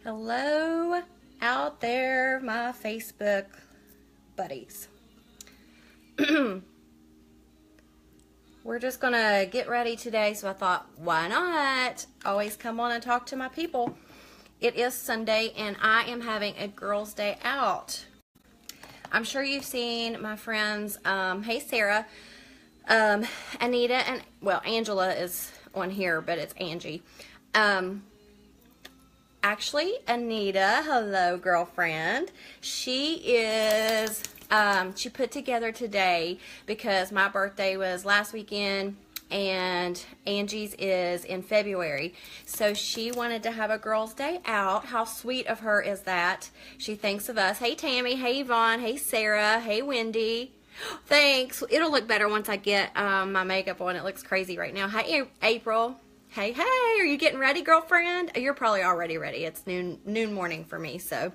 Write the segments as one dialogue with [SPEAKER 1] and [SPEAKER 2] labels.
[SPEAKER 1] Hello out there, my Facebook buddies. We're just gonna get ready today, so I thought, why not? Always come on and talk to my people. It is Sunday, and I am having a girls' day out. I'm sure you've seen my friends, hey Sarah, Anita, and, well, Angela is on here, but it's Angie. Actually, Anita, hello girlfriend. She is, she put together today because my birthday was last weekend and Angie's is in February. So she wanted to have a girls' day out. How sweet of her is that? She thinks of us. Hey Tammy, hey Yvonne, hey Sarah, hey Wendy. Thanks. It'll look better once I get my makeup on. It looks crazy right now. Hi April. Hey, are you getting ready, girlfriend? You're probably already ready. It's noon morning for me, so.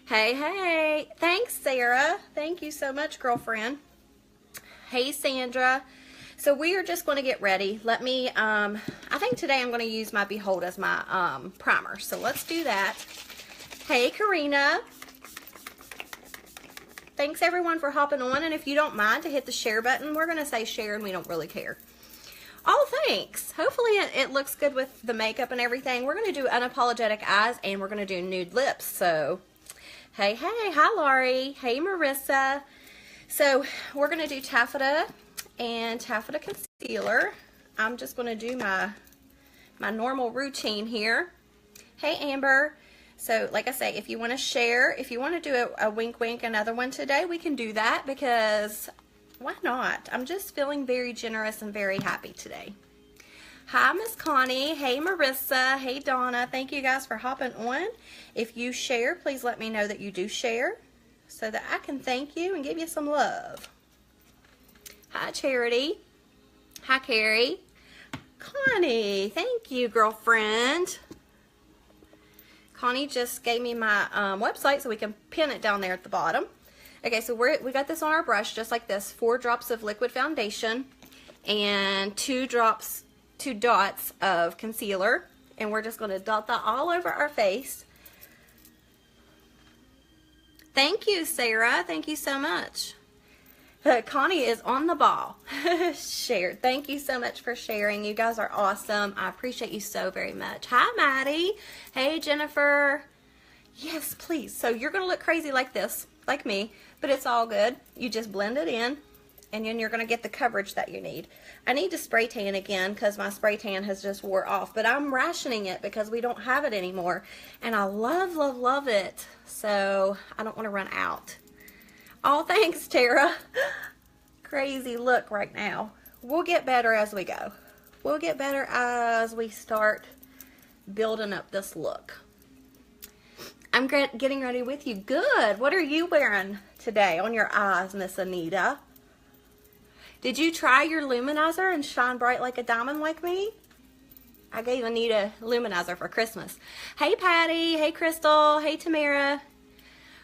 [SPEAKER 1] Hey. Thanks, Sarah. Thank you so much, girlfriend. Hey, Sandra. So we are just going to get ready. Let me, I think today I'm going to use my Behold as my primer. So let's do that. Hey, Karina. Thanks, everyone, for hopping on. And if you don't mind to hit the share button, we're going to say share and we don't really care. Oh, thanks. Hopefully it looks good with the makeup and everything. We're going to do unapologetic eyes and we're going to do nude lips. So, hey. Hi, Laurie. Hey, Marissa. So, we're going to do taffeta and taffeta concealer. I'm just going to do my normal routine here. Hey, Amber. So, like I say, if you want to share, if you want to do a wink, another one today, we can do that because why not? I'm just feeling very generous and very happy today. Hi, Miss Connie. Hey, Marissa. Hey, Donna. Thank you guys for hopping on. If you share, please let me know that you do share so that I can thank you and give you some love. Hi, Charity. Hi, Carrie. Connie. Thank you, girlfriend. Connie just gave me my website so we can pin it down there at the bottom. Okay, so we got this on our brush just like this. 4 drops of liquid foundation and 2 dots of concealer. And we're just going to dot that all over our face. Thank you, Sarah. Thank you so much. Connie is on the ball. Shared. Thank you so much for sharing. You guys are awesome. I appreciate you so very much. Hi, Maddie. Hey, Jennifer. Yes, please. So you're going to look crazy like this, like me, but it's all good. You just blend it in, and then you're going to get the coverage that you need. I need to spray tan again because my spray tan has just wore off, but I'm rationing it because we don't have it anymore, and I love it, so I don't want to run out. Oh, thanks, Tara. Crazy look right now. We'll get better as we go. We'll get better as we start building up this look. I'm getting ready with you. Good. What are you wearing today on your eyes, Miss Anita? Did you try your luminizer and shine bright like a diamond like me? I gave Anita luminizer for Christmas. Hey, Patty. Hey, Crystal. Hey, Tamara.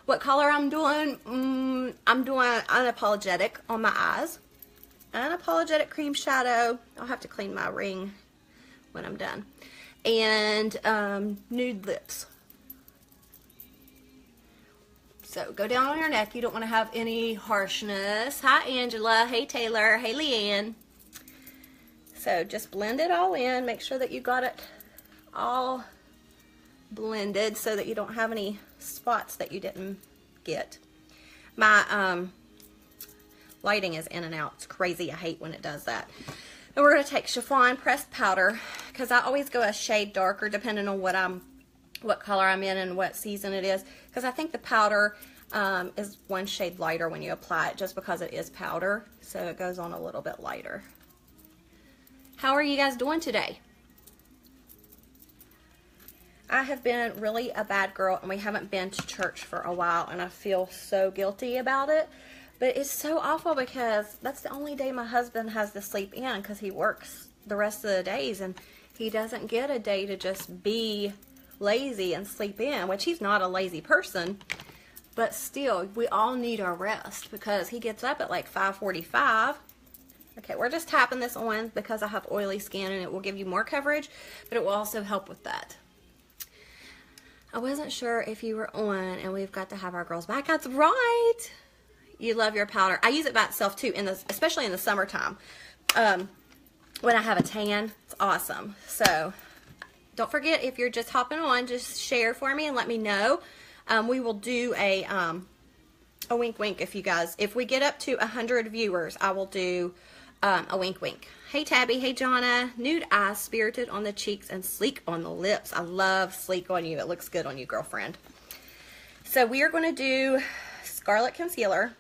[SPEAKER 1] What color I'm doing? I'm doing unapologetic on my eyes. Unapologetic cream shadow. I'll have to clean my ring when I'm done. And nude lips. So go down on your neck. You don't want to have any harshness. Hi, Angela. Hey, Taylor. Hey, Leanne. So just blend it all in. Make sure that you got it all blended so that you don't have any spots that you didn't get. My lighting is in and out. It's crazy. I hate when it does that. And we're going to take chiffon pressed powder because I always go a shade darker depending on what color I'm in and what season it is, because I think the powder is 1 shade lighter when you apply it just because it is powder, so it goes on a little bit lighter. How are you guys doing today? I have been really a bad girl and we haven't been to church for a while and I feel so guilty about it, but it's so awful because that's the only day my husband has to sleep in because he works the rest of the days and he doesn't get a day to just be lazy and sleep in, which he's not a lazy person, but still we all need our rest because he gets up at like 5:45. Okay, we're just tapping this on because I have oily skin and it will give you more coverage, but it will also help with that. I wasn't sure if you were on, and we've got to have our girls back. That's right. You love your powder. I use it by itself too, especially in the summertime. When I have a tan, it's awesome. So don't forget, if you're just hopping on, just share for me and let me know. We will do a wink wink if we get up to 100 viewers, I will do a wink wink. Hey Tabby, hey Jonna. Nude eyes, spirited on the cheeks, and sleek on the lips. I love sleek on you. It looks good on you, girlfriend. So we are going to do Scarlet Concealer.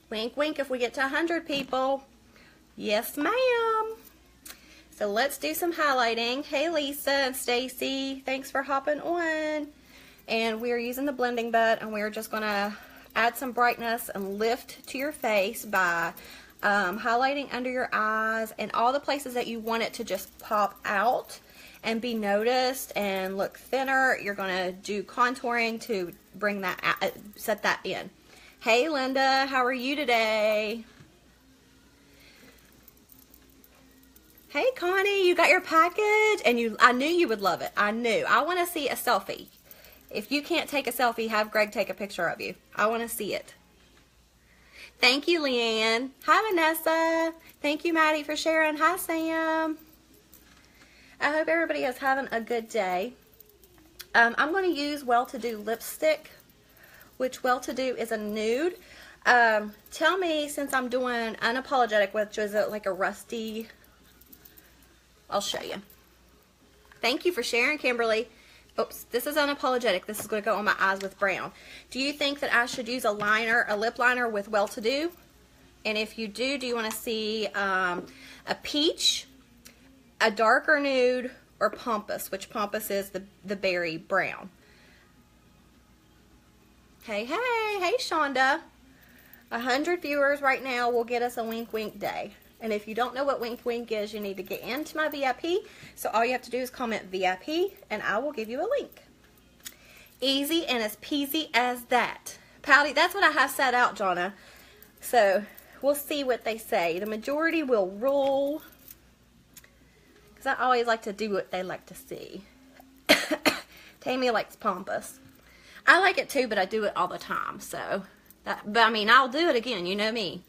[SPEAKER 1] Wink wink if we get to 100 people. Yes ma'am. So let's do some highlighting. Hey Lisa and Stacy, thanks for hopping on. And we're using the blending bud, and we're just going to add some brightness and lift to your face by highlighting under your eyes and all the places that you want it to just pop out and be noticed and look thinner. You're going to do contouring to bring that out, set that in. Hey Linda, how are you today? Hey Connie, you got your package, and I knew you would love it. I knew. I want to see a selfie. If you can't take a selfie, have Greg take a picture of you. I want to see it. Thank you, Leanne. Hi, Vanessa. Thank you, Maddie, for sharing. Hi, Sam. I hope everybody is having a good day. I'm going to use Well-To-Do lipstick, which Well-To-Do is a nude. Tell me, since I'm doing Unapologetic, which is like a rusty, I'll show you. Thank you for sharing, Kimberly. Oops, this is Unapologetic. This is going to go on my eyes with brown. Do you think that I should use a lip liner with Well-To-Do? And if you do you want to see a peach, a darker nude, or Pampas, which Pampas is the berry brown? Hey, Shonda. 100 viewers right now will get us a wink wink day. And if you don't know what wink wink is, you need to get into my VIP. So all you have to do is comment VIP, and I will give you a link. Easy and as peasy as that. Pouty, that's what I have set out, Jonna. So we'll see what they say. The majority will rule, because I always like to do what they like to see. Tammy likes Pampas. I like it too, but I do it all the time. So, but I mean, I'll do it again. You know me.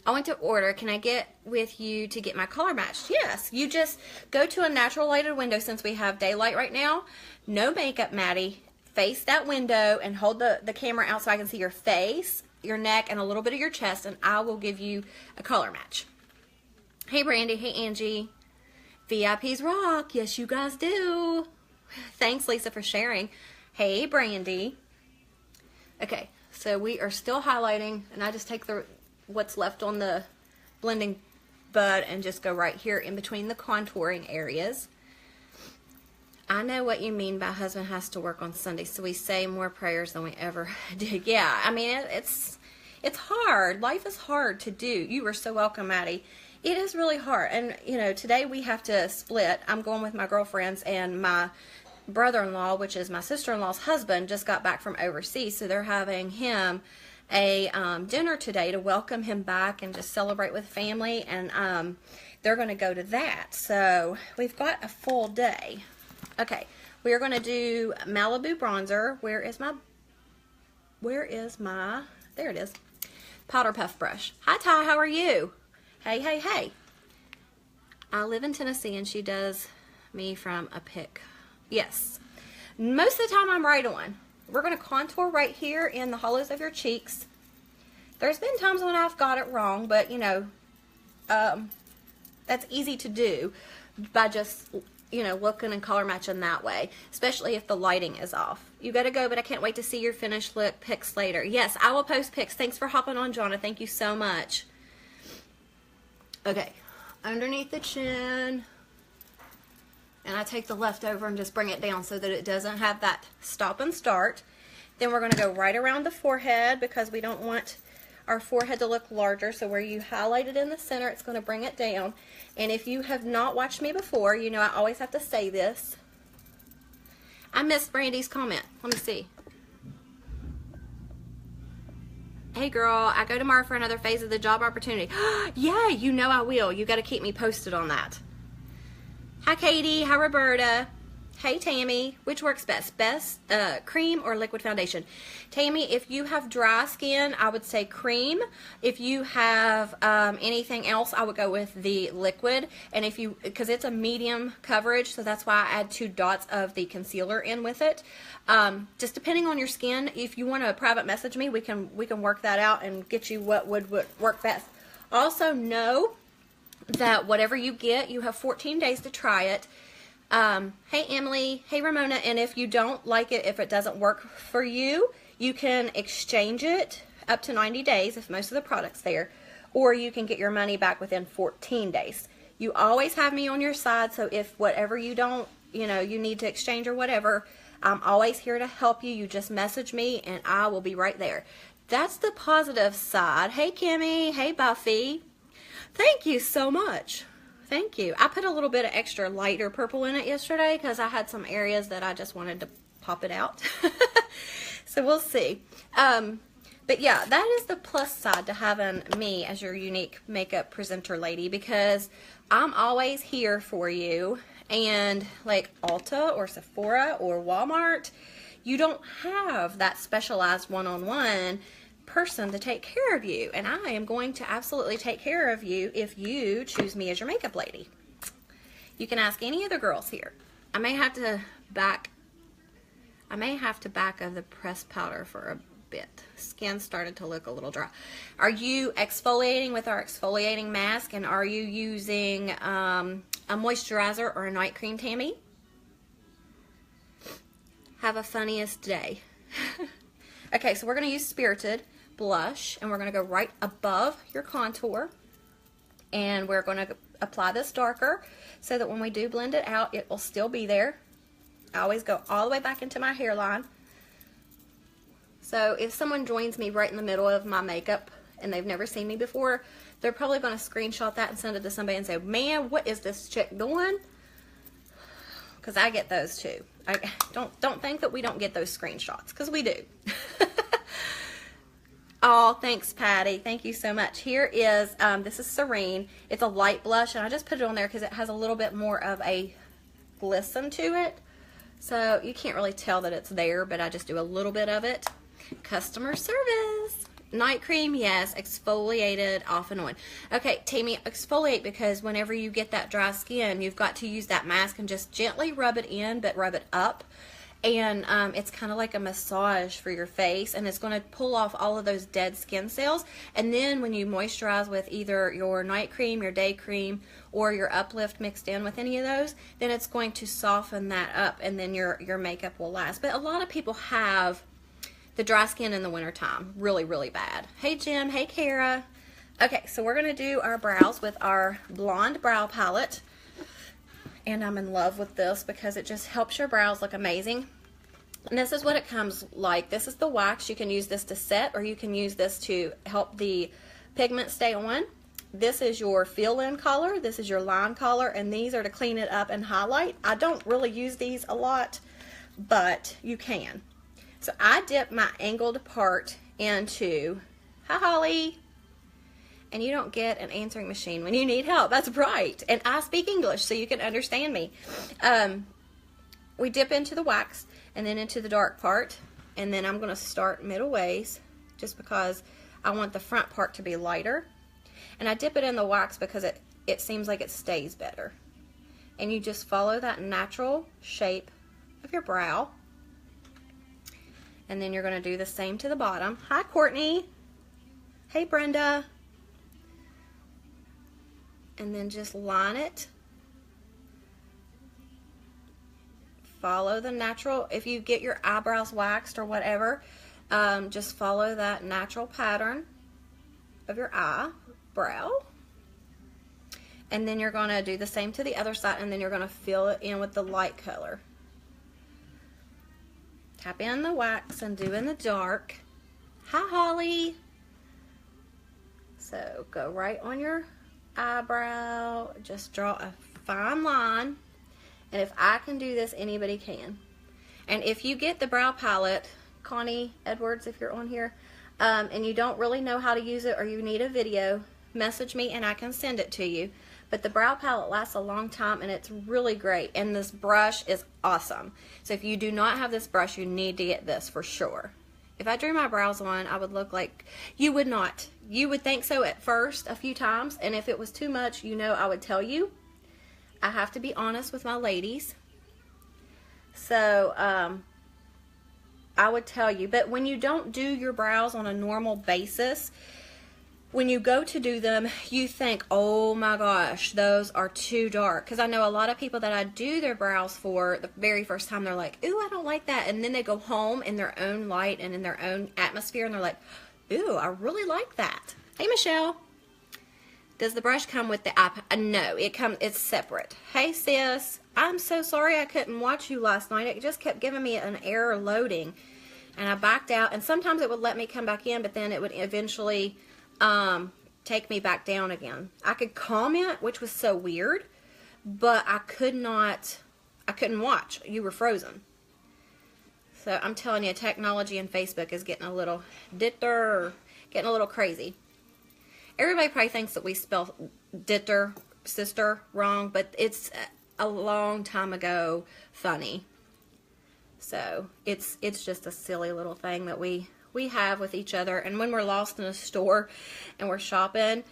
[SPEAKER 1] I went to order. Can I get with you to get my color matched? Yes. You just go to a natural lighted window, since we have daylight right now. No makeup, Maddie. Face that window and hold the camera out so I can see your face, your neck, and a little bit of your chest, and I will give you a color match. Hey, Brandy. Hey, Angie. VIPs rock. Yes, you guys do. Thanks, Lisa, for sharing. Hey, Brandy. Okay, so we are still highlighting, and I just take what's left on the blending bud and just go right here in between the contouring areas. I know what you mean by husband has to work on Sunday, so we say more prayers than we ever did. Yeah, I mean, it's hard. Life is hard to do. You are so welcome, Maddie. It is really hard. And, you know, today we have to split. I'm going with my girlfriends, and my brother-in-law, which is my sister-in-law's husband, just got back from overseas, so they're having him a dinner today to welcome him back and just celebrate with family, and they're going to go to that. So we've got a full day. Okay, we are going to do Malibu bronzer. Where is my, there it is, powder puff brush. Hi Ty, how are you? Hey. I live in Tennessee, and she does me from a pic. Yes, most of the time I'm right on. We're going to contour right here in the hollows of your cheeks. There's been times when I've got it wrong, but you know, that's easy to do by just, you know, looking and color matching that way, especially if the lighting is off. You gotta go, but I can't wait to see your finished look pics later. Yes, I will post pics. Thanks for hopping on, Jonna. Thank you so much. Okay, underneath the chin. And I take the leftover and just bring it down so that it doesn't have that stop and start. Then we're going to go right around the forehead, because we don't want our forehead to look larger. So where you highlighted in the center, it's going to bring it down. And if you have not watched me before, you know I always have to say this. I missed Brandy's comment. Let me see. Hey girl, I go tomorrow for another phase of the job opportunity. Yeah, you know I will. You got to keep me posted on that. Hi Katie, hi Roberta. Hey Tammy, which works best? Cream or liquid foundation? Tammy, if you have dry skin, I would say cream. If you have anything else, I would go with the liquid. And if you, because it's a medium coverage, so that's why I add 2 dots of the concealer in with it. Just depending on your skin, if you want to private message me, we can work that out and get you what would work best. Also know that whatever you get, you have 14 days to try it. Hey Emily, hey Ramona, and if you don't like it, if it doesn't work for you, you can exchange it up to 90 days if most of the product's there, or you can get your money back within 14 days. You always have me on your side, so if whatever you don't, you need to exchange or whatever, I'm always here to help you. You just message me and I will be right there. That's the positive side. Hey Kimmy, hey Buffy. Thank you so much. Thank you. I put a little bit of extra lighter purple in it yesterday because I had some areas that I just wanted to pop it out. So we'll see. But yeah, that is the plus side to having me as your unique makeup presenter lady, because I'm always here for you. And like Ulta or Sephora or Walmart, you don't have that specialized one-on-one person to take care of you, and I am going to absolutely take care of you if you choose me as your makeup lady. You can ask any of the girls here. I may have to back of the pressed powder for a bit. Skin started to look a little dry. Are you exfoliating with our exfoliating mask, and are you using a moisturizer or a night cream, Tammy? Have a funniest day. Okay, so we're going to use Spirited blush, and we're going to go right above your contour, and we're going to apply this darker so that when we do blend it out, it will still be there. I always go all the way back into my hairline. So if someone joins me right in the middle of my makeup and they've never seen me before, they're probably going to screenshot that and send it to somebody and say, man, what is this chick doing? Because I get those too. I don't think that we don't get those screenshots, because we do. Oh, thanks, Patty. Thank you so much. Here is, this is Serene. It's a light blush, and I just put it on there because it has a little bit more of a glisten to it. So you can't really tell that it's there, but I just do a little bit of it. Customer service. Night cream, yes. Exfoliated off and on. Okay, Tammy, exfoliate, because whenever you get that dry skin, you've got to use that mask and just gently rub it in, but rub it up. And it's kind of like a massage for your face, and it's going to pull off all of those dead skin cells. And then when you moisturize with either your night cream, your day cream, or your uplift mixed in with any of those, then it's going to soften that up, and then your makeup will last. But a lot of people have the dry skin in the wintertime really, really bad. Hey Jim, hey Kara. Okay, so we're going to do our brows with our blonde brow palette. And I'm in love with this because it just helps your brows look amazing. And this is what it comes like. This is the wax. You can use this to set, or you can use this to help the pigment stay on. This is your fill-in color. This is your line color, and these are to clean it up and highlight. I don't really use these a lot, but you can. So I dip my angled part into, hi Holly. And you don't get an answering machine when you need help. That's right. And I speak English, so you can understand me. We dip into the wax and then into the dark part. And then I'm going to start middle ways just because I want the front part to be lighter. And I dip it in the wax because it seems like it stays better. And you just follow that natural shape of your brow. And then you're going to do the same to the bottom. Hi, Courtney. Hey, Brenda. And then just line it. Follow the natural, if you get your eyebrows waxed or whatever, just follow that natural pattern of your eyebrow. And then you're going to do the same to the other side, and then you're going to fill it in with the light color. Tap in the wax and do in the dark. Hi, Holly. So go right on your eyebrow, just draw a fine line, and if I can do this, anybody can. And if you get the brow palette, Connie Edwards, if you're on here, and you don't really know how to use it, or you need a video, message me and I can send it to you. But the brow palette lasts a long time, and it's really great. And this brush is awesome. So if you do not have this brush, you need to get this for sure. If I drew my brows on, I would look like, you would not. You would think so at first a few times, and if it was too much, you know I would tell you. I have to be honest with my ladies. So, I would tell you. But when you don't do your brows on a normal basis, when you go to do them, you think, oh my gosh, those are too dark. Because I know a lot of people that I do their brows for the very first time, they're like, ooh, I don't like that. And then they go home in their own light and in their own atmosphere, and they're like, ooh, I really like that. Hey, Michelle. Does the brush come with the iPad? No, it's separate. Hey, sis. I'm so sorry I couldn't watch you last night. It just kept giving me an error loading. And I backed out. And sometimes it would let me come back in, but then it would eventually take me back down again. I could comment, which was so weird, but I couldn't watch. You were frozen. So I'm telling you, technology and Facebook is getting a little crazy. Everybody probably thinks that we spell sister wrong, but it's a long time ago funny. So it's just a silly little thing that we have with each other. And when we're lost in a store and we're shopping,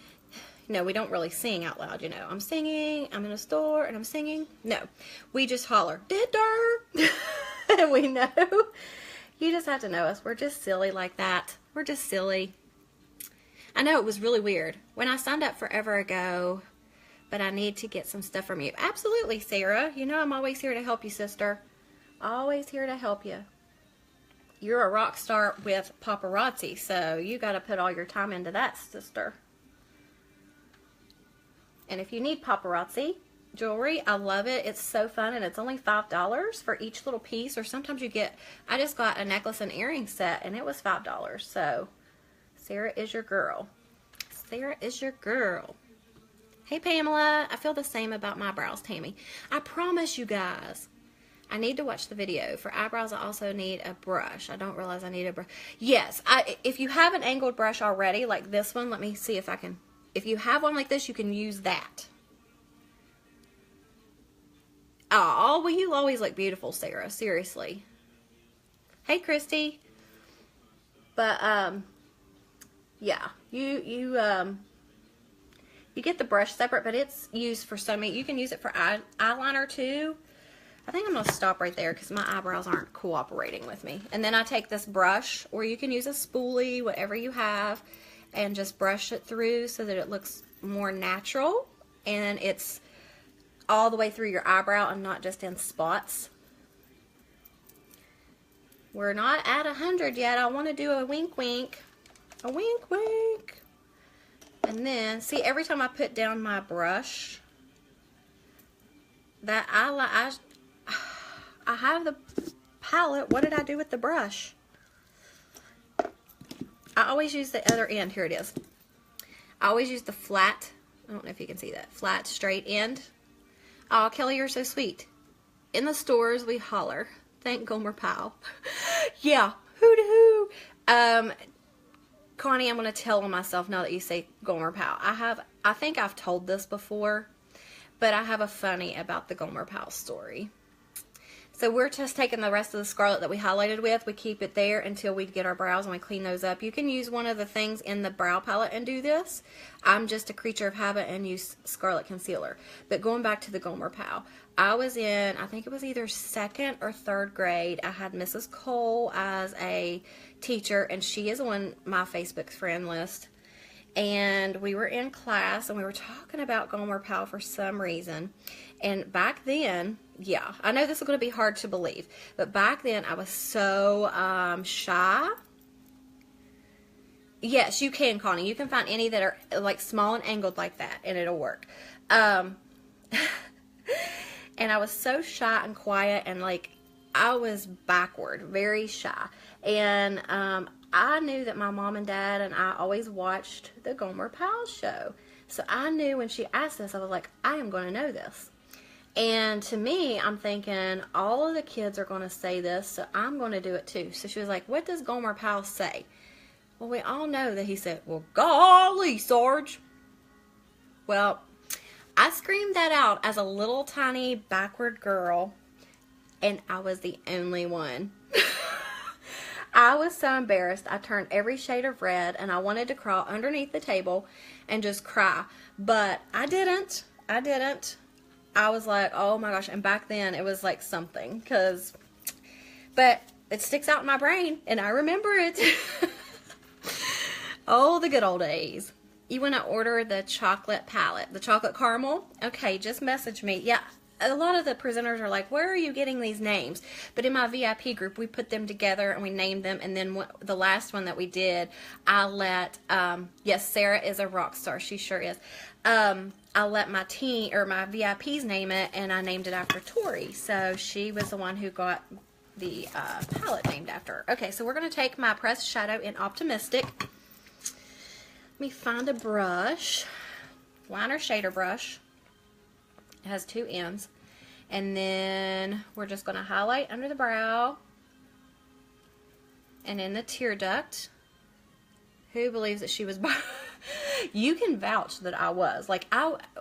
[SPEAKER 1] we don't really sing out loud, I'm singing, I'm in a store and I'm singing. No, we just holler, Ditter! And we know. You just have to know us. We're just silly like that. We're just silly. I know it was really weird when I signed up forever ago, but I need to get some stuff from you. Absolutely, Sarah. I'm always here to help you, sister. Always here to help you. You're a rock star with paparazzi, so you got to put all your time into that, sister. And if you need paparazzi jewelry, I love it. It's so fun, and it's only $5 for each little piece, or sometimes you get, I just got a necklace and earring set, and it was $5, so Sarah is your girl. Sarah is your girl. Hey, Pamela. I feel the same about my brows, Tammy. I promise you guys. I need to watch the video. For eyebrows, I also need a brush. I don't realize I need a brush. Yes, if you have an angled brush already, like this one, let me see if I can. If you have one like this, you can use that. Oh, well, you always look beautiful, Sarah. Seriously. Hey, Christy. But, yeah, you get the brush separate, but it's used for so many. You can use it for eyeliner, too. I think I'm going to stop right there because my eyebrows aren't cooperating with me. And then I take this brush, or you can use a spoolie, whatever you have, and just brush it through so that it looks more natural. And it's all the way through your eyebrow and not just in spots. We're not at 100 yet. I want to do a wink wink. A wink wink. And then, see, every time I put down my brush, that I have the palette. What did I do with the brush? I always use the other end. Here it is. I always use the flat. I don't know if you can see that. Flat, straight end. Oh, Kelly, you're so sweet. In the stores, we holler. Thank Gomer Pyle. Yeah. Hoo-doo-hoo. Connie, I'm going to tell on myself now that you say Gomer Pyle. I think I've told this before, but I have a funny about the Gomer Pyle story. So we're just taking the rest of the scarlet that we highlighted with. We keep it there until we get our brows and we clean those up. You can use one of the things in the brow palette and do this. I'm just a creature of habit and use scarlet concealer. But going back to the Gomer Pyle, I was in, I think it was either 2nd or 3rd grade. I had Mrs. Cole as a teacher, and she is on my Facebook friend list. And we were in class and we were talking about Gomer Pyle for some reason. And back then, yeah, I know this is going to be hard to believe, but back then I was so shy. Yes, you can, Connie. You can find any that are like small and angled like that, and it'll work. And I was so shy and quiet, and like I was backward, very shy. And I knew that my mom and dad and I always watched the Gomer Pyle show. So I knew when she asked this, I was like, I am going to know this. And to me, I'm thinking, all of the kids are going to say this, so I'm going to do it too. So she was like, what does Gomer Pyle say? Well, we all know that he said, well, golly, Sarge. Well, I screamed that out as a little tiny backward girl, and I was the only one. I was so embarrassed. I turned every shade of red, and I wanted to crawl underneath the table and just cry. But I didn't. I was like, oh my gosh. And back then, it was like something. But it sticks out in my brain, and I remember it. Oh, the good old days. You want to order the chocolate palette, the chocolate caramel? Okay, just message me. Yeah, a lot of the presenters are like, where are you getting these names? But in my VIP group, we put them together and we named them. And then the last one that we did, I let, yes, Sarah is a rock star. She sure is. I let my VIPs name it, and I named it after Tori. So she was the one who got the palette named after her. Okay, so we're going to take my pressed shadow in Optimistic. Let me find a brush, liner shader brush. It has 2 ends, and then we're just going to highlight under the brow and in the tear duct. Who believes that she was You can vouch that I was. Like,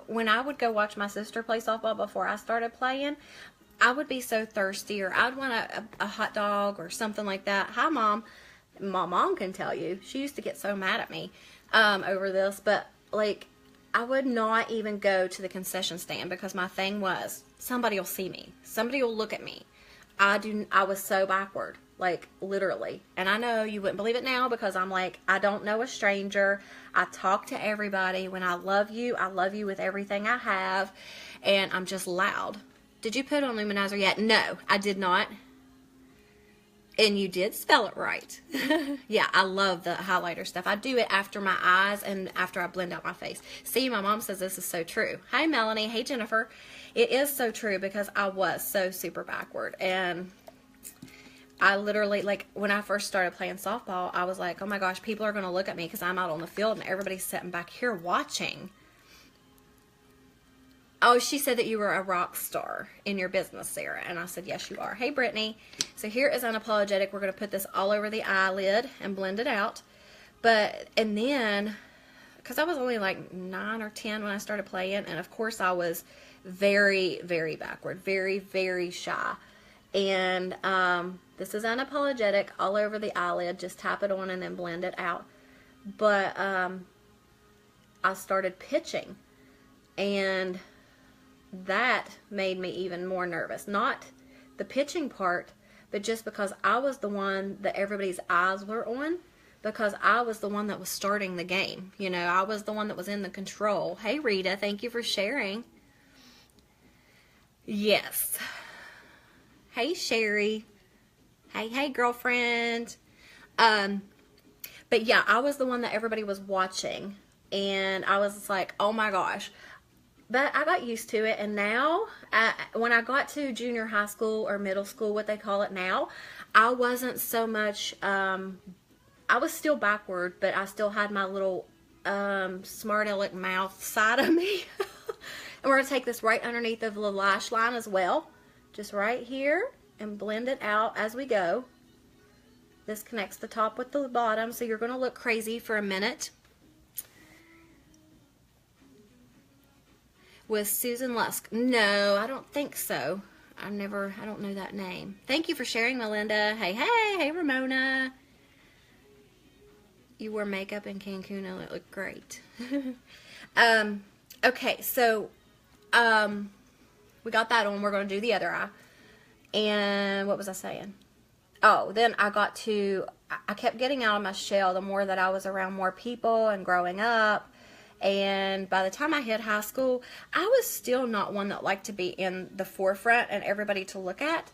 [SPEAKER 1] when I would go watch my sister play softball before I started playing, I would be so thirsty, or I'd want a hot dog or something like that. Hi, Mom. My mom can tell you. She used to get so mad at me over this, but like, I would not even go to the concession stand because my thing was, somebody will see me. Somebody will look at me. I was so backward, like literally. And I know you wouldn't believe it now because I'm like, I don't know a stranger. I talk to everybody. When I love you with everything I have. And I'm just loud. Did you put on luminizer yet? No, I did not. And you did spell it right. Yeah, I love the highlighter stuff. I do it after my eyes and after I blend out my face. See, my mom says this is so true. Hi, Melanie. Hey, Jennifer. It is so true because I was so super backward. And I literally, like, when I first started playing softball, I was like, oh my gosh, people are going to look at me because I'm out on the field and everybody's sitting back here watching. Oh, she said that you were a rock star in your business, Sarah. And I said, yes, you are. Hey, Brittany. So here is Unapologetic. We're going to put this all over the eyelid and blend it out. And then, because I was only like 9 or 10 when I started playing. And, of course, I was very, very backward. Very, very shy. And this is Unapologetic all over the eyelid. Just tap it on and then blend it out. But I started pitching. And that made me even more nervous. Not the pitching part, but just because I was the one that everybody's eyes were on, because I was the one that was starting the game. You know, I was the one that was in the control. Hey, Rita, thank you for sharing. Yes. Hey, Sherry. Hey, girlfriend. But yeah, I was the one that everybody was watching, and I was like, oh my gosh. But I got used to it, and now, when I got to junior high school or middle school, what they call it now, I wasn't so much, I was still backward, but I still had my little smart aleck mouth side of me. And we're going to take this right underneath of the lash line as well, just right here, and blend it out as we go. This connects the top with the bottom, so you're going to look crazy for a minute. With Susan Lusk. No, I don't think so. I don't know that name. Thank you for sharing, Melinda. Hey, Ramona. You wore makeup in Cancun and it looked great. Okay, so we got that on. We're going to do the other eye. And what was I saying? Oh, then I kept getting out of my shell the more that I was around more people and growing up. And by the time I hit high school, I was still not one that liked to be in the forefront and everybody to look at.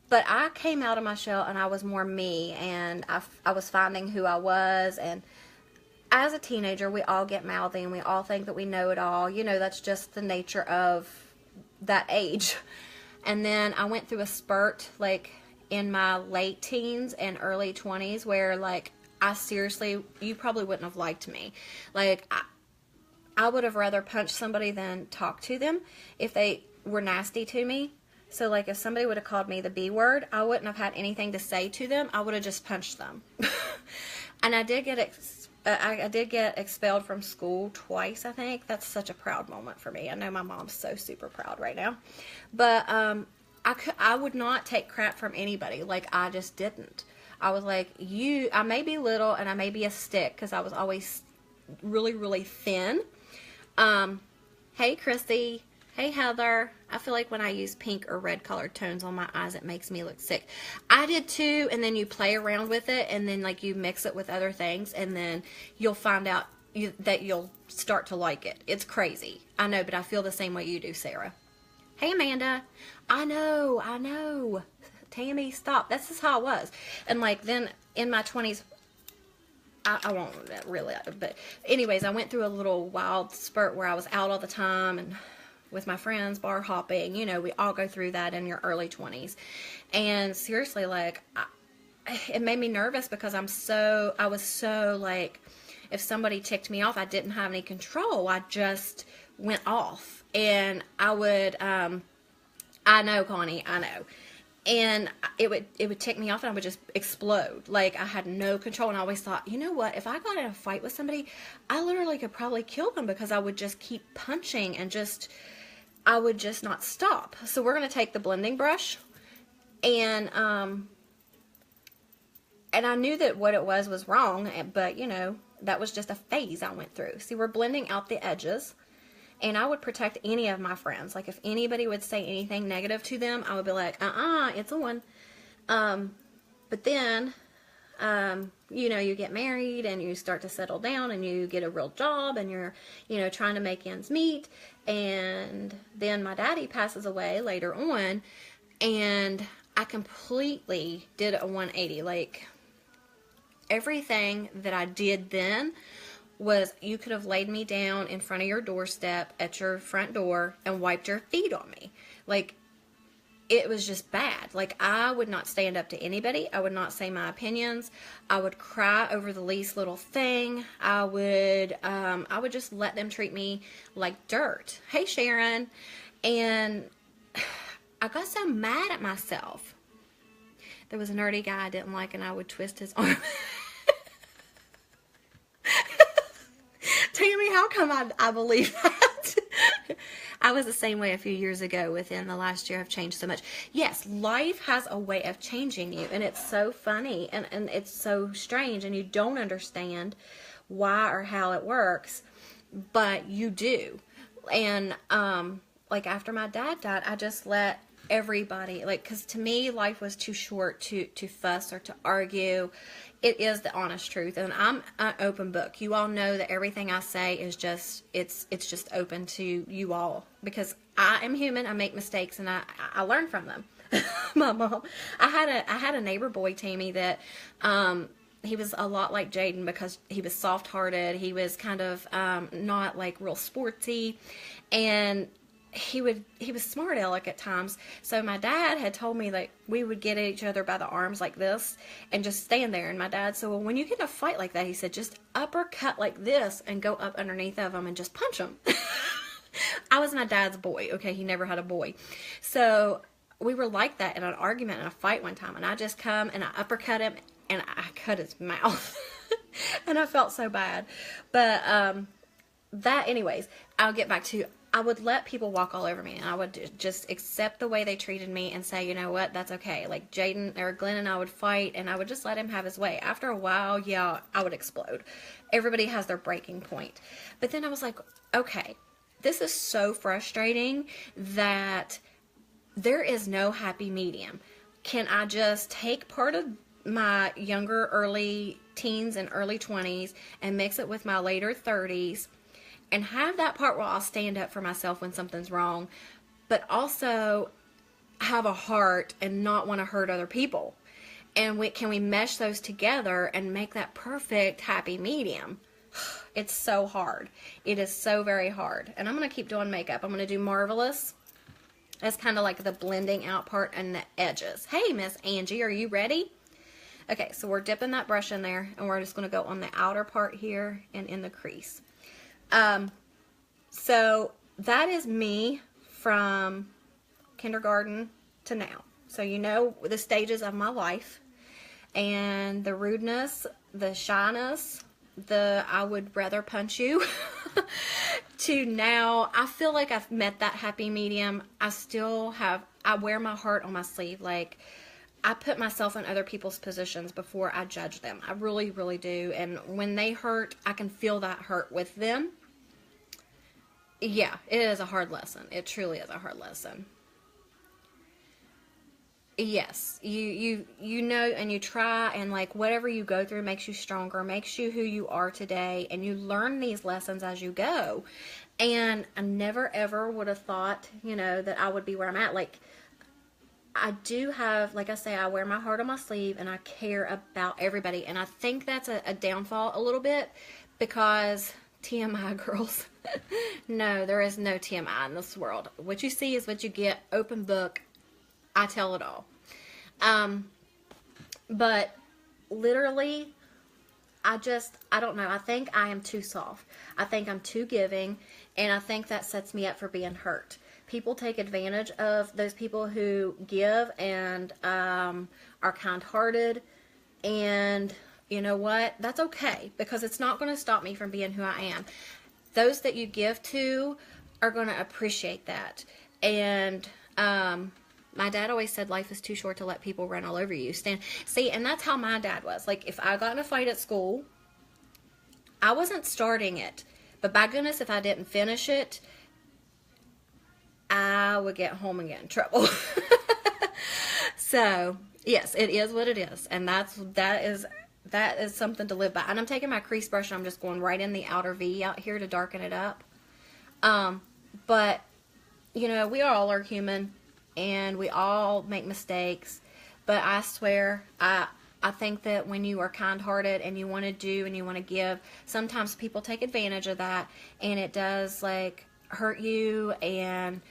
[SPEAKER 1] But I came out of my shell and I was more me, and I was finding who I was. And as a teenager, we all get mouthy and we all think that we know it all. You know, that's just the nature of that age. And then I went through a spurt, like, in my late teens and early 20s where, like, I seriously, you probably wouldn't have liked me. Like, I would have rather punched somebody than talk to them if they were nasty to me. So, like, if somebody would have called me the B word, I wouldn't have had anything to say to them. I would have just punched them. And I did get I did get expelled from school twice, I think. That's such a proud moment for me. I know my mom's so super proud right now. But I would not take crap from anybody. Like, I just didn't. I was like, I may be little and I may be a stick because I was always really, really thin. Hey, Chrissy. Hey, Heather. I feel like when I use pink or red colored tones on my eyes, it makes me look sick. I did too, and then you play around with it, and then like you mix it with other things, and then you'll find out that you'll start to like it. It's crazy. I know, but I feel the same way you do, Sarah. Hey, Amanda. I know. Tammy, stop. That's just how I was. And like then in my 20s, I won't really, but anyways, I went through a little wild spurt where I was out all the time and with my friends, bar hopping. You know, we all go through that in your early 20s. And seriously, like, it made me nervous because I was so like, if somebody ticked me off, I didn't have any control. I just went off. And I would, I know, Connie, I know. And it would tick me off and I would just explode. Like, I had no control. And I always thought, you know what? If I got in a fight with somebody, I literally could probably kill them because I would just keep punching and I would just not stop. So we're going to take the blending brush. And I knew that what it was wrong. But, you know, that was just a phase I went through. See, we're blending out the edges. And I would protect any of my friends. Like, if anybody would say anything negative to them, I would be like, it's on. But then, you know, you get married and you start to settle down and you get a real job and you're, you know, trying to make ends meet. And then my daddy passes away later on. And I completely did a 180. Like, everything that I did then was, you could have laid me down in front of your doorstep at your front door and wiped your feet on me. Like, it was just bad. Like, I would not stand up to anybody. I would not say my opinions. I would cry over the least little thing. I would just let them treat me like dirt. Hey, Sharon. And I got so mad at myself. There was a nerdy guy I didn't like, and I would twist his arm. Tammy, how come I believe that? I was the same way a few years ago. Within the last year, I've changed so much. Yes, life has a way of changing you, and it's so funny, and it's so strange, and you don't understand why or how it works, but you do. And, like, after my dad died, I just let everybody, like, because to me, life was too short to fuss or to argue. It is the honest truth, and I'm an open book. You all know that everything I say is just, it's just open to you all, because I am human. I make mistakes, and I learn from them. My mom, I had a neighbor boy, Tammy, that he was a lot like Jaden because he was soft-hearted. He was kind of not like real sporty, and he was smart aleck at times. So my dad had told me, like, we would get each other by the arms like this and just stand there. And my dad said, well, when you get in a fight like that, he said, just uppercut like this and go up underneath of them and just punch them. I was my dad's boy. Okay, he never had a boy. So we were like that in an argument and a fight one time, and I just come and I uppercut him and I cut his mouth. And I felt so bad. But that, anyways, I'll get back to, I would let people walk all over me, and I would just accept the way they treated me and say, you know what, that's okay. Like, Jaden or Glenn and I would fight, and I would just let him have his way. After a while, yeah, I would explode. Everybody has their breaking point. But then I was like, okay, this is so frustrating that there is no happy medium. Can I just take part of my younger early teens and early 20s and mix it with my later 30s and have that part where I'll stand up for myself when something's wrong, but also have a heart and not want to hurt other people? And can we mesh those together and make that perfect happy medium? It's so hard. It is so very hard. And I'm going to keep doing makeup. I'm going to do Marvelous. That's kind of like the blending out part and the edges. Hey, Miss Angie, are you ready? Okay, so we're dipping that brush in there, and we're just going to go on the outer part here and in the crease. So that is me from kindergarten to now. So you know the stages of my life, and the rudeness, the shyness, the I would rather punch you to now I feel like I've met that happy medium. I wear my heart on my sleeve. Like, I put myself in other people's positions before I judge them. I really, really do. And when they hurt, I can feel that hurt with them. Yeah, it is a hard lesson. It truly is a hard lesson. Yes, you know, and you try, and like whatever you go through makes you stronger, makes you who you are today, and you learn these lessons as you go. And I never ever would have thought, you know, that I would be where I'm at. Like, I do have, like I say, I wear my heart on my sleeve, and I care about everybody. And I think that's a downfall a little bit, because TMI, girls. No, there is no TMI in this world. What you see is what you get. Open book. I tell it all. But literally, I don't know. I think I am too soft. I think I'm too giving, and I think that sets me up for being hurt. People take advantage of those people who give and are kind-hearted, and you know what? That's okay, because it's not going to stop me from being who I am. Those that you give to are going to appreciate that. And my dad always said life is too short to let people run all over you. See, and that's how my dad was. Like, if I got in a fight at school, I wasn't starting it. But by goodness, if I didn't finish it, I would get home and get in trouble. So, yes, it is what it is. And that is something to live by. And I'm taking my crease brush and I'm just going right in the outer V out here to darken it up. But, you know, we all are human. And we all make mistakes, but I swear, I think that when you are kind-hearted and you want to do and you want to give, sometimes people take advantage of that, and it does, like, hurt you, and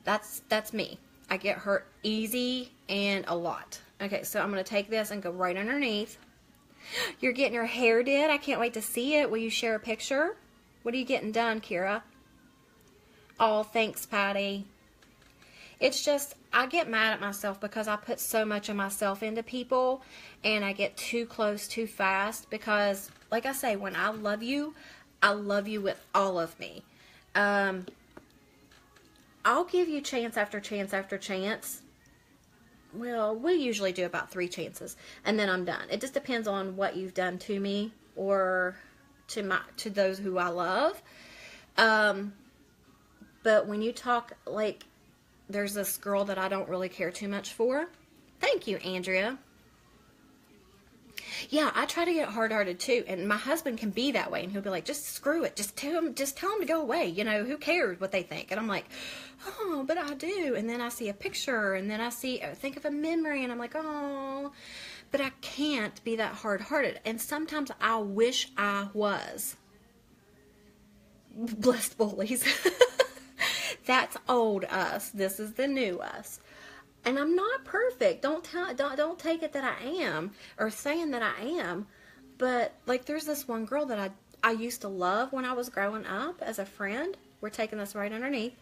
[SPEAKER 1] that's me. I get hurt easy and a lot. Okay, so I'm going to take this and go right underneath. You're getting your hair did? I can't wait to see it. Will you share a picture? What are you getting done, Kira? Oh, thanks, Patty. It's just, I get mad at myself because I put so much of myself into people, and I get too close too fast, because, like I say, when I love you with all of me. I'll give you chance after chance after chance. Well, we usually do about 3 chances, and then I'm done. It just depends on what you've done to me or to those who I love. But when you talk, like, there's this girl that I don't really care too much for. Thank you, Andrea. Yeah, I try to get hard-hearted too, and my husband can be that way, and he'll be like, just screw it, just tell him to go away, you know, who cares what they think? And I'm like, oh, but I do. And then I see a picture, and then I think of a memory, and I'm like, oh, but I can't be that hard-hearted. And sometimes I wish I was. Blessed bullies. That's old us. This is the new us. And I'm not perfect. Don't take it that I am, or saying that I am. But like, there's this one girl that I used to love when I was growing up as a friend. We're taking this right underneath.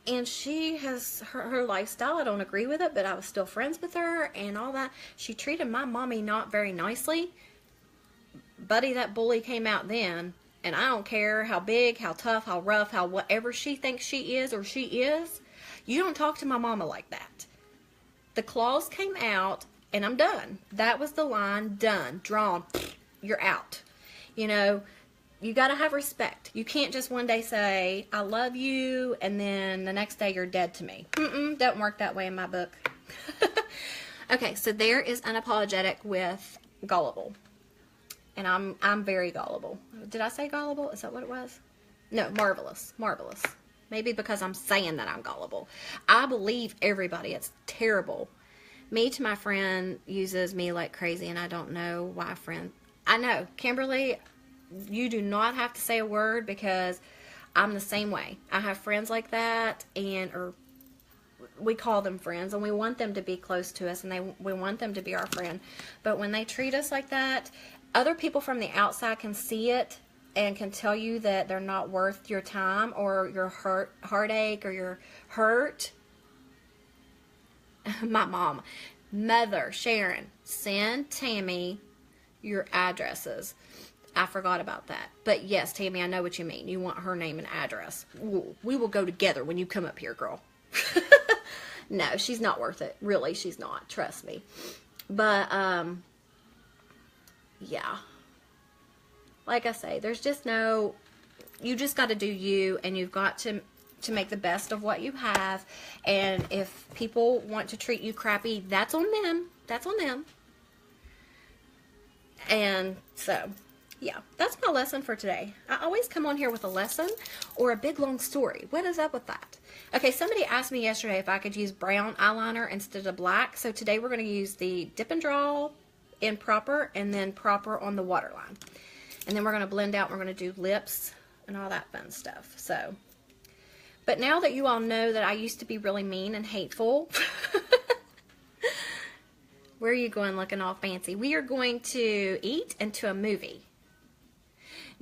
[SPEAKER 1] And she has her lifestyle. I don't agree with it, but I was still friends with her and all that. She treated my mommy not very nicely. Buddy, that bully came out then. And I don't care how big, how tough, how rough, how whatever she thinks she is or she is. You don't talk to my mama like that. The claws came out, and I'm done. That was the line. Done. Drawn. You're out. You know, you got to have respect. You can't just one day say, I love you, and then the next day you're dead to me. Don't work that way in my book. Okay, so there is unapologetic with gullible. And I'm very gullible. Did I say gullible? Is that what it was? No, marvelous. Marvelous. Maybe because I'm saying that I'm gullible. I believe everybody. It's terrible. Me to my friend uses me like crazy, and I don't know why friend. I know. Kimberly, you do not have to say a word, because I'm the same way. I have friends like that, or we call them friends, and we want them to be close to us, and we want them to be our friend. But when they treat us like that, other people from the outside can see it and can tell you that they're not worth your time or your heartache or your hurt. My mother, Sharon, send Tammy your addresses. I forgot about that. But yes, Tammy, I know what you mean. You want her name and address. We will go together when you come up here, girl. No, she's not worth it. Really, she's not. Trust me. But, yeah. Like I say, there's just no... You just got to do you, and you've got to make the best of what you have. And if people want to treat you crappy, that's on them. That's on them. And so... yeah, that's my lesson for today. I always come on here with a lesson or a big long story. What is up with that? Okay, somebody asked me yesterday if I could use brown eyeliner instead of black. So today we're going to use the Dip and Draw in Proper and then Proper on the waterline. And then we're going to blend out. We're going to do lips and all that fun stuff. So, but now that you all know that I used to be really mean and hateful... Where are you going looking all fancy? We are going to eat and to a movie.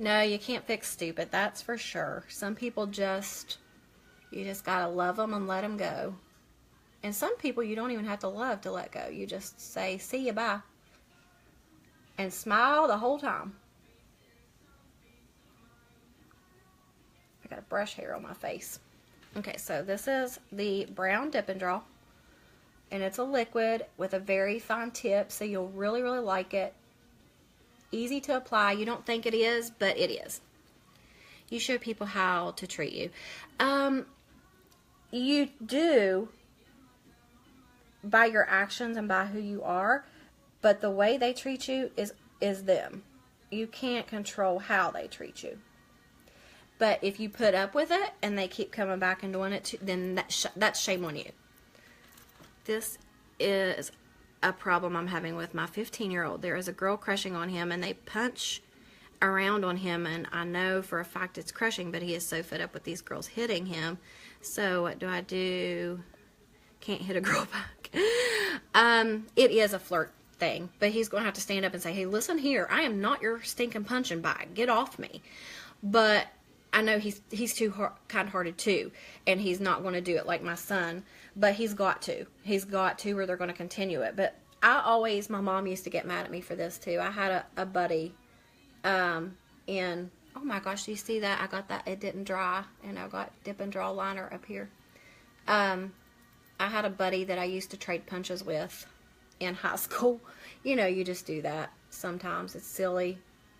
[SPEAKER 1] No, you can't fix stupid, that's for sure. Some people you just gotta love them and let them go. And some people you don't even have to love to let go. You just say, see you, bye. And smile the whole time. I got a brush hair on my face. Okay, so this is the brown Dip and Draw. And it's a liquid with a very fine tip, so you'll really, really like it. Easy to apply. You don't think it is, but it is. You show people how to treat you. You do by your actions and by who you are, but the way they treat you is them. You can't control how they treat you. But if you put up with it and they keep coming back and doing it, then that's shame on you. This is a problem I'm having with my 15-year-old. There is a girl crushing on him, and they punch around on him, and I know for a fact it's crushing, but he is so fed up with these girls hitting him. So what do I do? Can't hit a girl back. It is a flirt thing, but he's going to have to stand up and say, hey, listen here, I am not your stinking punching bag. Get off me. But I know he's too kind-hearted too, and he's not going to do it like my son, but he's got to. He's got to, or they're going to continue it. But my mom used to get mad at me for this too. I had a buddy, oh my gosh, do you see that? I got that, it didn't dry, and I got Dip and Draw liner up here. I had a buddy that I used to trade punches with in high school. You know, you just do that sometimes. It's silly,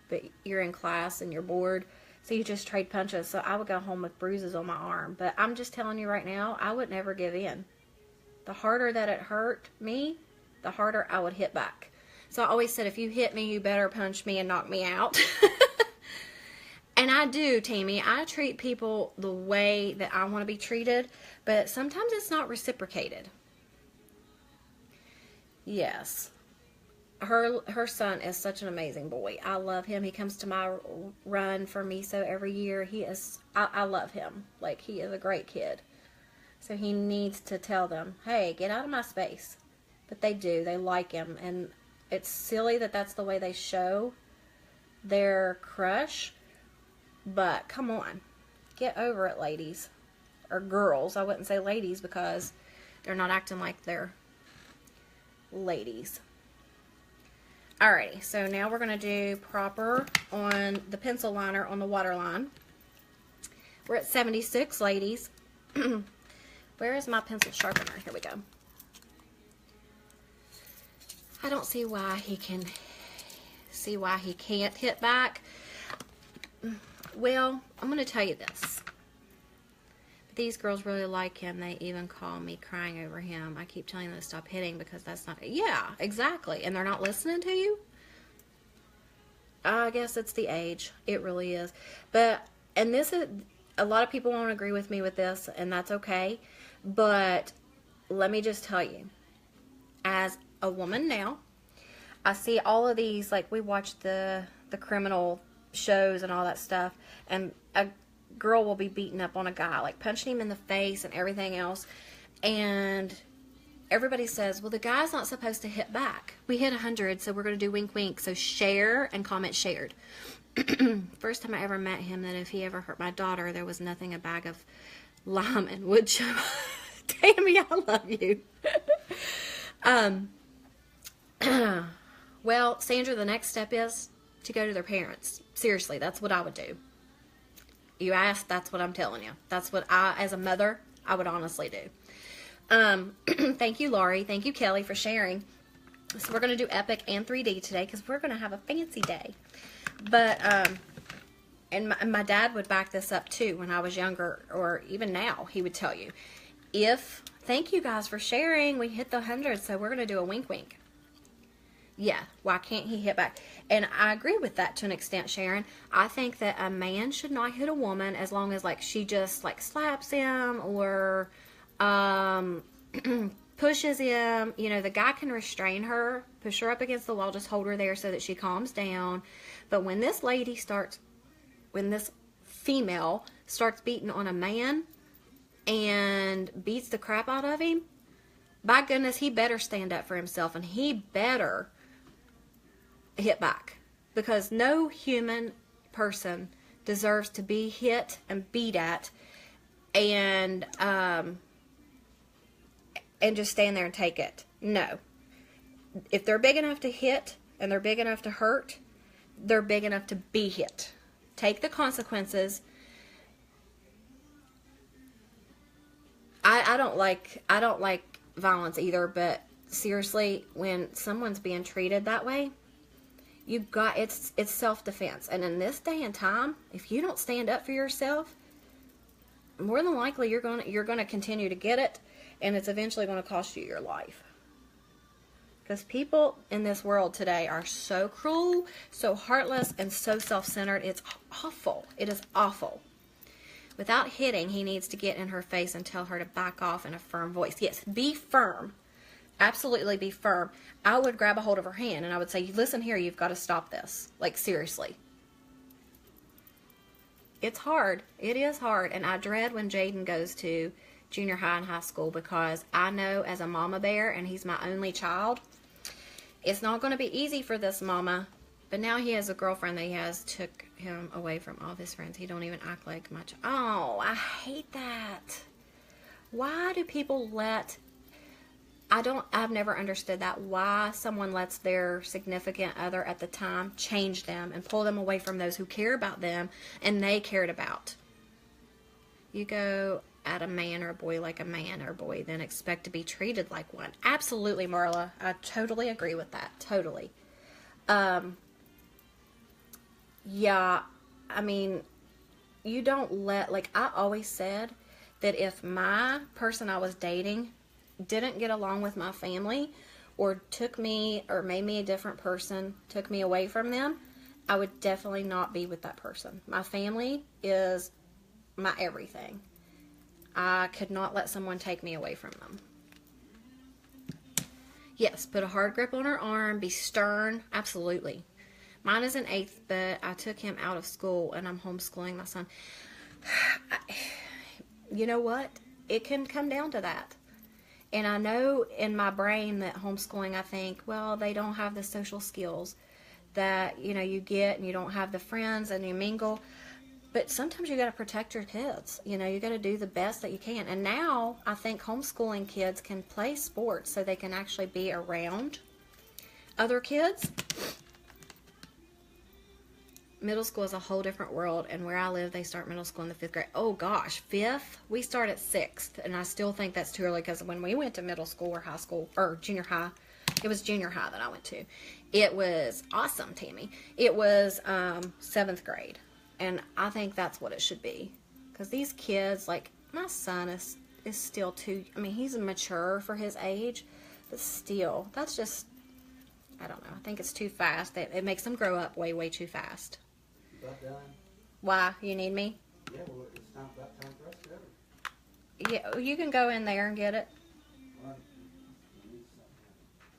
[SPEAKER 1] but you're in class and you're bored. So you just trade punches. So I would go home with bruises on my arm. But I'm just telling you right now, I would never give in. The harder that it hurt me, the harder I would hit back. So I always said, if you hit me, you better punch me and knock me out. And I do, Tammy. I treat people the way that I want to be treated. But sometimes it's not reciprocated. Yes. Her son is such an amazing boy. I love him. He comes to my run for MISO every year. I love him. Like, he is a great kid. So he needs to tell them, hey, get out of my space. But they do. They like him. And it's silly that that's the way they show their crush. But come on. Get over it, ladies. Or girls. I wouldn't say ladies because they're not acting like they're ladies. Alrighty, so now we're going to do Proper on the pencil liner on the waterline. We're at 76, ladies. Where is my pencil sharpener? Here we go. I don't see why he can't hit back. Well, I'm going to tell you this. These girls really like him. They even call me crying over him. I keep telling them to stop hitting because that's not... Yeah, exactly. And they're not listening to you? I guess it's the age. It really is. But, and this is... A lot of people won't agree with me with this, and that's okay. But let me just tell you. As a woman now, I see all of these, like we watch the criminal shows and all that stuff, and a girl will be beating up on a guy, like punching him in the face and everything else, and everybody says, well, the guy's not supposed to hit back. We hit 100, so we're going to do wink wink. So share and comment shared. First time I ever met him, that if he ever hurt my daughter, there was nothing a bag of lime and wood chip. Tammy, I love you. Well, Sandra, the next step is to go to their parents. Seriously, that's what I would do. You asked, that's what I'm telling you. That's what I, as a mother, I would honestly do. Thank you, Laurie. Thank you, Kelly, for sharing. So we're going to do Epic and 3D today because we're going to have a fancy day. But, and my dad would back this up too when I was younger, or even now, he would tell you. Thank you guys for sharing. We hit the 100, so we're going to do a wink wink. Yeah, why can't he hit back? And I agree with that to an extent, Sharon. I think that a man should not hit a woman as long as, like, she just, like, slaps him or pushes him. You know, the guy can restrain her, push her up against the wall, just hold her there so that she calms down. But when this female starts beating on a man and beats the crap out of him, by goodness, he better stand up for himself, and he better hit back, because no human person deserves to be hit and beat at and just stand there and take it. No. If they're big enough to hit and they're big enough to hurt, they're big enough to be hit. Take the consequences. I don't like violence either, but seriously, when someone's being treated that way, it's self-defense. And in this day and time, if you don't stand up for yourself, more than likely you're going to continue to get it, and it's eventually going to cost you your life. Because people in this world today are so cruel, so heartless, and so self-centered. It's awful. It is awful. Without hitting, he needs to get in her face and tell her to back off in a firm voice. Yes, be firm. Absolutely be firm. I would grab a hold of her hand and I would say, listen here, you've got to stop this. Like, seriously. It's hard. It is hard. And I dread when Jaden goes to junior high and high school, because I know as a mama bear, and he's my only child, it's not going to be easy for this mama. But now he has a girlfriend that took him away from all of his friends. He don't even act like much. Oh, I hate that. Why do people I've never understood that. Why someone lets their significant other at the time change them and pull them away from those who care about them and they cared about. You go at a man or a boy like a man or a boy, then expect to be treated like one. Absolutely, Marla. I totally agree with that. Totally. Yeah, I mean, you don't I always said that if my person I was dating didn't get along with my family, or took me, or made me a different person, took me away from them, I would definitely not be with that person. My family is my everything. I could not let someone take me away from them. Yes, put a hard grip on her arm, be stern, absolutely. Mine is in 8th, but I took him out of school and I'm homeschooling my son. You know what? It can come down to that. And I know in my brain that homeschooling, I think, well, they don't have the social skills that, you get, and you don't have the friends and you mingle. But sometimes you got to protect your kids. You got to do the best that you can. And now I think homeschooling kids can play sports so they can actually be around other kids. Middle school is a whole different world, and where I live, they start middle school in the 5th grade. Oh gosh, 5th? We start at 6th, and I still think that's too early, because when we went to middle school or high school, or junior high, it was junior high that I went to. It was awesome, Tammy. It was 7th grade, and I think that's what it should be, because these kids, like, my son is still too, he's mature for his age, but still, that's just, I don't know, I think it's too fast. It makes them grow up way, way too fast.
[SPEAKER 2] About done?
[SPEAKER 1] Why? You need me?
[SPEAKER 2] Yeah, well, it's about time for us to go.
[SPEAKER 1] Yeah, you can go in there and get it.
[SPEAKER 2] Well, we need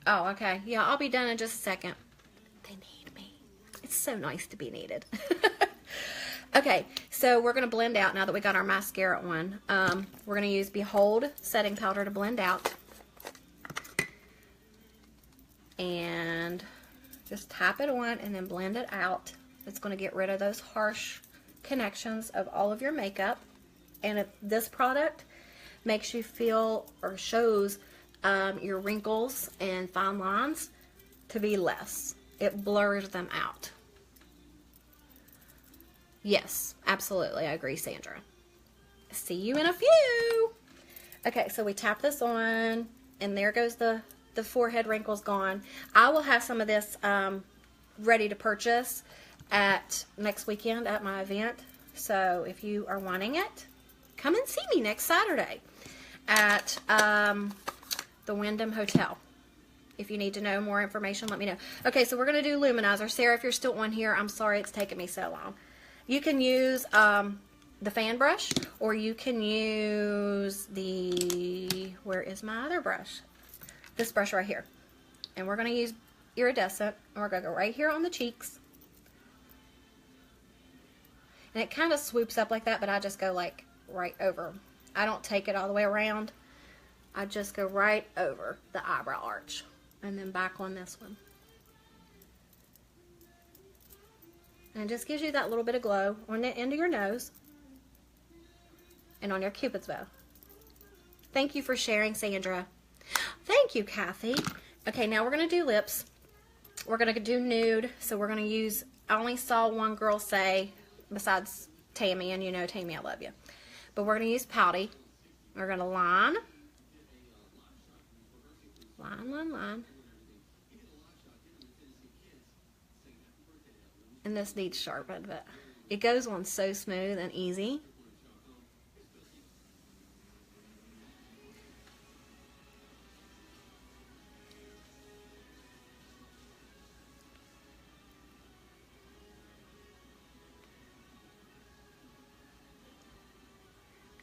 [SPEAKER 2] something.
[SPEAKER 1] Oh, okay. Yeah, I'll be done in just a second. They need me. It's so nice to be needed. Okay, so we're going to blend out now that we got our mascara on. We're going to use Behold setting powder to blend out. And just tap it on and then blend it out. It's going to get rid of those harsh connections of all of your makeup. And this product makes you feel, or shows your wrinkles and fine lines to be less. It blurs them out. Yes, absolutely. I agree, Sandra. See you in a few. Okay, so we tap this on, and there goes the forehead wrinkles gone. I will have some of this ready to purchase at next weekend at my event. So if you are wanting it, come and see me next Saturday at the Wyndham Hotel. If you need to know more information, let me know. Okay, so we're going to do luminizer. Sarah, if you're still on here, I'm sorry it's taken me so long. You can use the fan brush, or you can use the, where is my other brush? This brush right here. And we're going to use iridescent, and we're going to go right here on the cheeks. And it kind of swoops up like that, but I just go like right over. I don't take it all the way around. I just go right over the eyebrow arch. And then back on this one. And it just gives you that little bit of glow on the end of your nose. And on your Cupid's bow. Thank you for sharing, Sandra. Thank you, Kathy. Okay, now we're going to do lips. We're going to do nude. So we're going to use, I only saw one girl say, besides Tammy, and you know Tammy, I love you. But we're going to use Pouty. We're going to line. Line. And this needs sharpened, but it goes on so smooth and easy.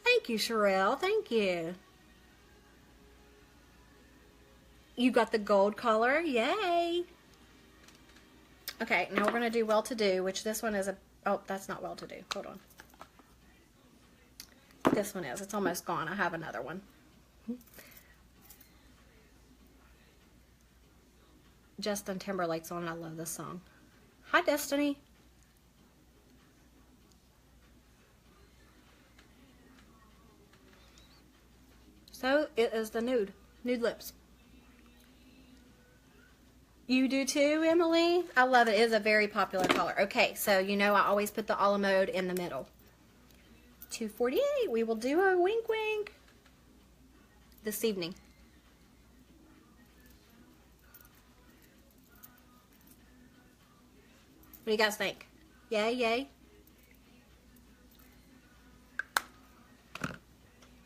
[SPEAKER 1] Thank you, Sherelle. Thank you. You got the gold color. Yay. Okay, now we're going to do Well-To-Do, which this one is a... Oh, that's not Well-To-Do. Hold on. This one is. It's almost gone. I have another one. Justin Timberlake's on. I love this song. Hi, Destiny. So, it is the nude lips. You do too, Emily? I love it. It is a very popular color. Okay, so you know I always put the a la mode in the middle. 248. We will do a wink wink this evening. What do you guys think? Yay, yay.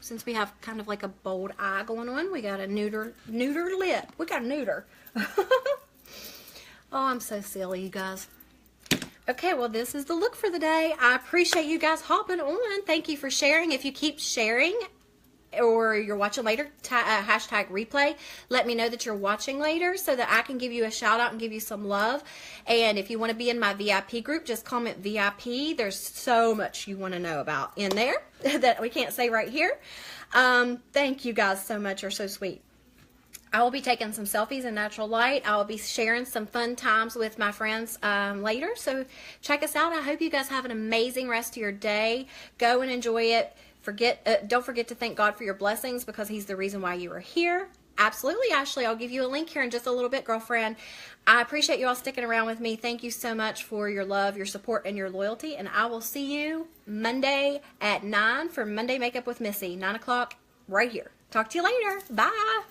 [SPEAKER 1] Since we have kind of like a bold eye going on, we got a neuter lip. We got a neuter. Oh, I'm so silly, you guys. Okay, well, this is the look for the day. I appreciate you guys hopping on. Thank you for sharing. If you keep sharing or you're watching later, hashtag replay, let me know that you're watching later so that I can give you a shout out and give you some love. And if you want to be in my VIP group, just comment VIP. There's so much you want to know about in there that we can't say right here. Thank you guys so much. You're so sweet. I will be taking some selfies in natural light. I will be sharing some fun times with my friends later. So check us out. I hope you guys have an amazing rest of your day. Go and enjoy it. Don't forget to thank God for your blessings because He's the reason why you are here. Absolutely, Ashley. I'll give you a link here in just a little bit, girlfriend. I appreciate you all sticking around with me. Thank you so much for your love, your support, and your loyalty. And I will see you Monday at 9 for Monday Makeup with Missy. 9 o'clock right here. Talk to you later. Bye.